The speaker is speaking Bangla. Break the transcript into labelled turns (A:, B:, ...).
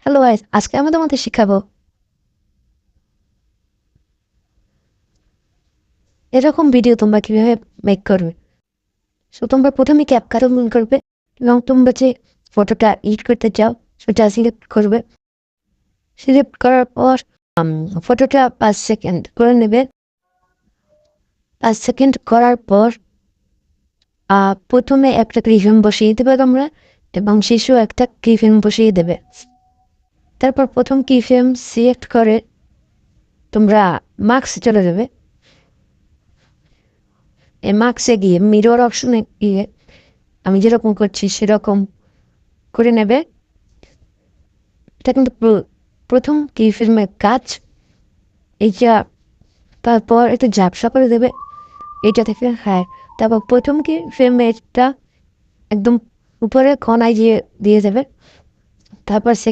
A: হ্যালো গাইস, আজকে আমি তোমাদের শিখাবো এরকম ভিডিও তোমরা কিভাবে মেক করবে। সো তোমরা প্রথমে ক্যাপকাট ওপেন করবে এবং তোমরা যে ফটোটা এডিট করতে চাও সেটা সিলেক্ট করবে। সিলেক্ট করার পর ফটোটা 5 সেকেন্ড করে নেবে। 5 সেকেন্ড করার পর প্রথমে একটা কিফ্রেম বসিয়ে দেবে তোমরা এবং শেষেও একটা কিফ্রেম বসিয়ে দেবে। তারপর প্রথম কিফ্রেম সিলেক্ট করে তোমরা মার্কসে চলে যাবে। এই মার্কসে গিয়ে মিরর অপশনে গিয়ে আমি যেরকম করছি সেরকম করে নেবে। এটা কিন্তু প্রথম কি ফিল্মের কাজ। এইটা তারপর একটু ঝাপসা করে দেবে এইটা থেকে। হ্যাঁ, তারপর প্রথম কি ফিল্মেরটা একদম উপরে কোনায় দিয়ে দিয়ে দেবে। তারপর